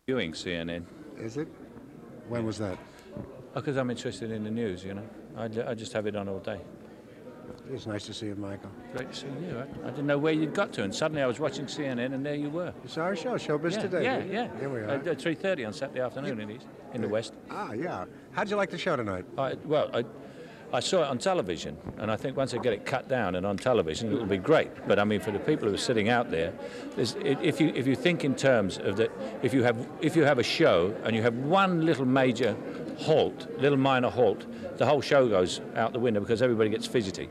Viewing CNN. Is it? When was that? Because I'm interested in the news, you know. I just have it on all day. It's nice to see you, Michael. Great to see you. I didn't know where you'd got to, and suddenly I was watching CNN, and there you were. You saw our show, Showbiz Today. Yeah. Here we are. At 3:30 on Saturday afternoon in the West. Ah, yeah. How'd you like the show tonight? I saw it on television, and I think once I get it cut down and on television, it'll be great. But I mean, for the people who are sitting out there, if you think in terms of that, if you have a show and you have one little major halt, little minor halt, the whole show goes out the window because everybody gets fidgety.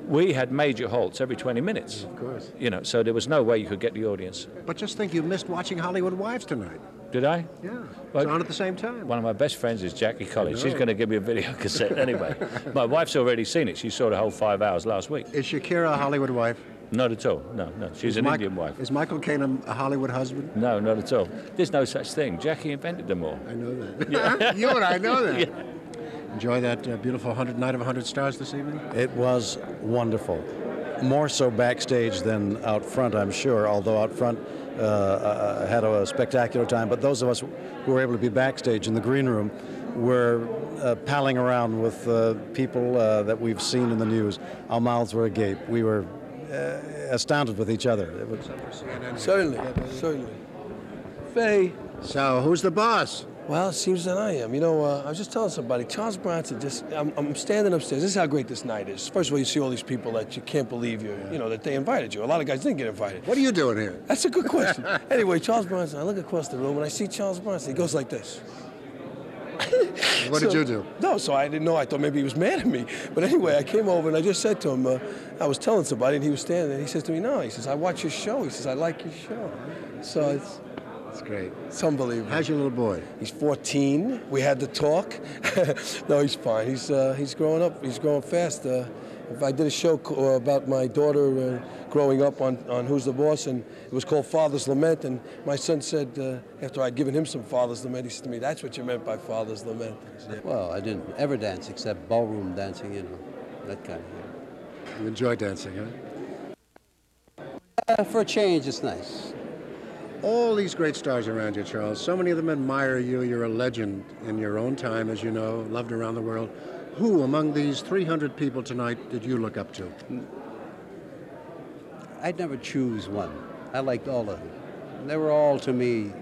We had major halts every 20 minutes. Of course. You know, so there was no way you could get the audience. But just think, you missed watching Hollywood Wives tonight. Did I? Yeah. Well, it's on at the same time. One of my best friends is Jackie Collins. She's going to give me a video cassette anyway. My wife's already seen it. She saw the whole 5 hours last week. Is Shakira a Hollywood wife? Not at all. No. She's an Indian wife. Is Michael Caine a Hollywood husband? No, not at all. There's no such thing. Jackie invented them all. I know that. Yeah. You and I know that. Yeah. Enjoy that beautiful night of 100 stars this evening? It was wonderful. More so backstage than out front, I'm sure, although out front had a spectacular time. But those of us who were able to be backstage in the green room were palling around with people that we've seen in the news. Our mouths were agape. We were astounded with each other. It was Certainly. Faye. So, who's the boss? Well, it seems that I am. You know, I was just telling somebody, Charles Bronson, I'm standing upstairs. This is how great this night is. First of all, you see all these people that you can't believe that they invited you. A lot of guys didn't get invited. What are you doing here? That's a good question. Anyway, Charles Bronson, I look across the room and I see Charles Bronson. He goes like this. What did you do? No, so I didn't know. I thought maybe he was mad at me. But anyway, I came over and I just said to him, I was telling somebody and he was standing there. He says to me, no, he says, I watch your show. He says, I like your show. So It's great. It's unbelievable. How's your little boy? He's 14. We had the talk. No, he's fine. He's growing up. He's growing fast. If I did a show about my daughter growing up on Who's the Boss, and it was called Father's Lament, and my son said, after I'd given him some Father's Lament, he said to me, that's what you meant by Father's Lament. Said, well, I didn't ever dance except ballroom dancing, that kind of thing. You enjoy dancing, huh? For a change, it's nice. All these great stars around you, Charles, so many of them admire you. You're a legend in your own time, as you know, loved around the world. Who among these 300 people tonight did you look up to? I'd never choose one. I liked all of them. They were all, to me,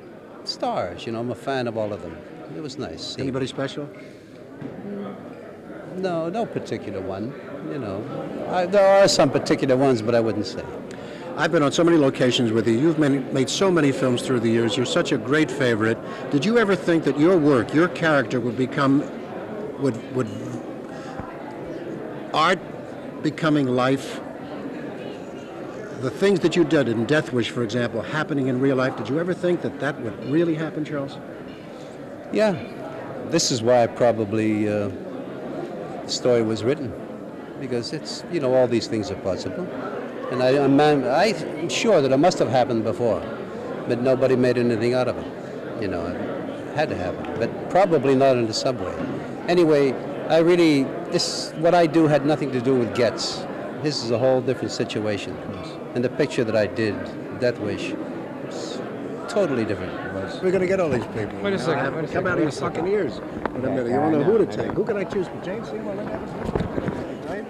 stars. I'm a fan of all of them. It was nice. Anybody special? No particular one. There are some particular ones, but I wouldn't say. I've been on so many locations with you. You've made so many films through the years. You're such a great favorite. Did you ever think that your work, your character would art becoming life? The things that you did in Death Wish, for example, happening in real life, did you ever think that would really happen, Charles? Yeah. This is why probably the story was written. Because it's, all these things are possible. And I'm sure that it must have happened before, but nobody made anything out of it. It had to happen, but probably not in the subway. Anyway, what I do had nothing to do with Getz. This is a whole different situation. And the picture that I did, Death Wish, it's totally different. We're going to get all these people. Wait a second. Come out of your fucking ears. In a minute. You want to know who to take. Who can I choose? James, you want to right?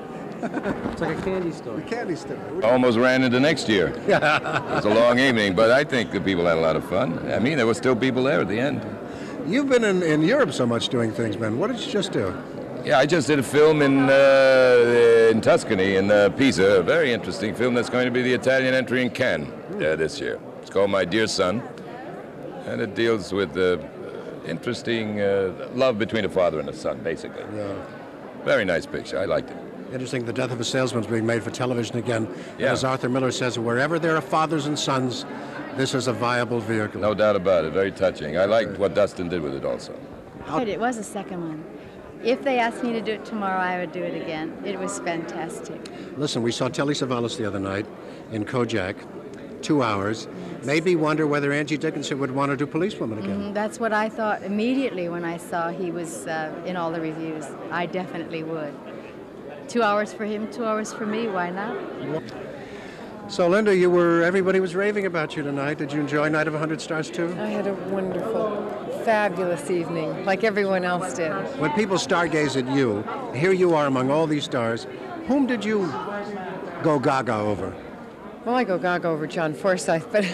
It's like a candy store. A candy store. Almost ran into next year. It was a long evening, but I think the people had a lot of fun. I mean, there were still people there at the end. You've been in Europe so much doing things, man. What did you just do? Yeah, I just did a film in Tuscany, in Pisa, a very interesting film that's going to be the Italian entry in Cannes this year. It's called My Dear Son, and it deals with interesting love between a father and a son, basically. Yeah. Very nice picture. I liked it. Interesting, The Death of a Salesman is being made for television again. Yeah. As Arthur Miller says, wherever there are fathers and sons, this is a viable vehicle. No doubt about it. Very touching. I liked what Dustin did with it also. It was a second one. If they asked me to do it tomorrow, I would do it again. It was fantastic. Listen, we saw Telly Savalas the other night in Kojak, 2 hours. Made me wonder whether Angie Dickinson would want to do Policewoman again. That's what I thought immediately when I saw he was in all the reviews. I definitely would. 2 hours for him, 2 hours for me, why not? So, Linda, everybody was raving about you tonight. Did you enjoy Night of 100 Stars too? I had a wonderful, fabulous evening, like everyone else did. When people stargaze at you, here you are among all these stars. Whom did you go gaga over? Well, I go gaga over John Forsythe, but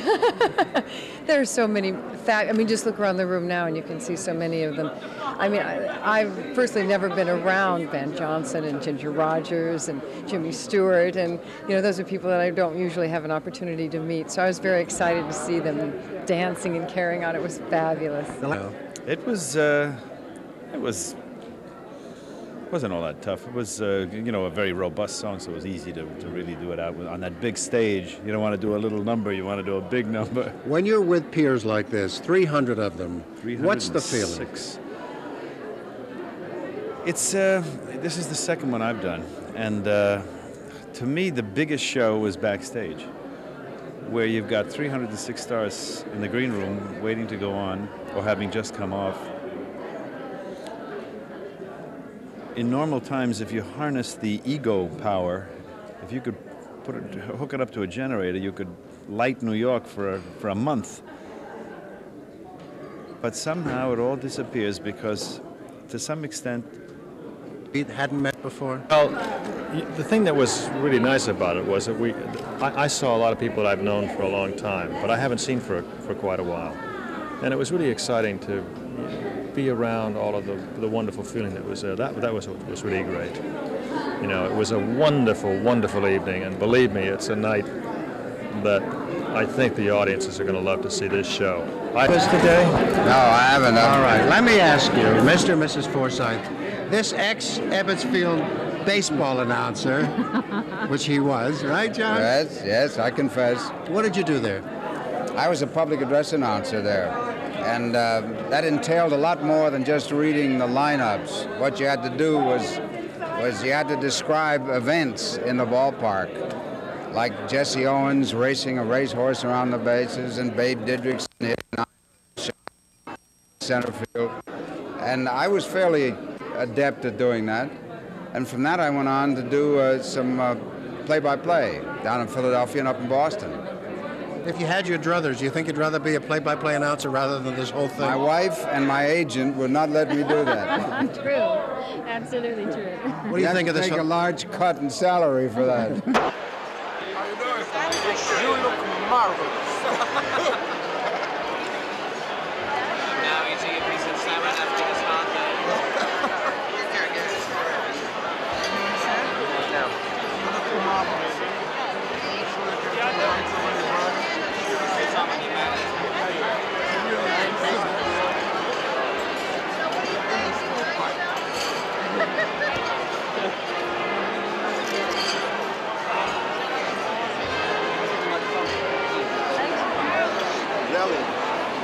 there are so many. I mean, just look around the room now and you can see so many of them. I mean, I've personally never been around Van Johnson and Ginger Rogers and Jimmy Stewart, and those are people that I don't usually have an opportunity to meet. So I was very excited to see them dancing and carrying on. It was fabulous. It wasn't all that tough. It was, a very robust song, so it was easy to really do it out on that big stage. You don't want to do a little number, you want to do a big number. When you're with peers like this, 300 of them, what's the feeling? It's, this is the second one I've done, and to me, the biggest show was Backstage, where you've got 306 stars in the green room waiting to go on, or having just come off. In normal times, if you harness the ego power, if you could hook it up to a generator, you could light New York for a month. But somehow it all disappears because, to some extent, we hadn't met before. Well, the thing that was really nice about it was that I saw a lot of people that I've known for a long time, but I haven't seen for quite a while, and it was really exciting to be around all of the wonderful feeling that was there. That was really great. It was a wonderful, wonderful evening, and believe me, it's a night that I think the audiences are going to love to see this show. Today? No, I haven't. All right, let me ask you, Mr. and Mrs. Forsythe, this ex-Ebbetsfield baseball announcer, which he was, right, John? Yes, I confess. What did you do there? I was a public address announcer there. And that entailed a lot more than just reading the lineups. What you had to do was you had to describe events in the ballpark, like Jesse Owens racing a racehorse around the bases and Babe Didrikson hitting center field. And I was fairly adept at doing that. And from that I went on to do some play-by-play down in Philadelphia and up in Boston. If you had your druthers, do you think you'd rather be a play-by-play announcer rather than this whole thing? My wife and my agent would not let me do that. True. Absolutely true. What do you think of this? You have to take a large cut in salary for that. How you doing? You look marvelous. Now you see a piece of salmon after his hard day. No. You look marvelous.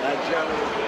That gentleman.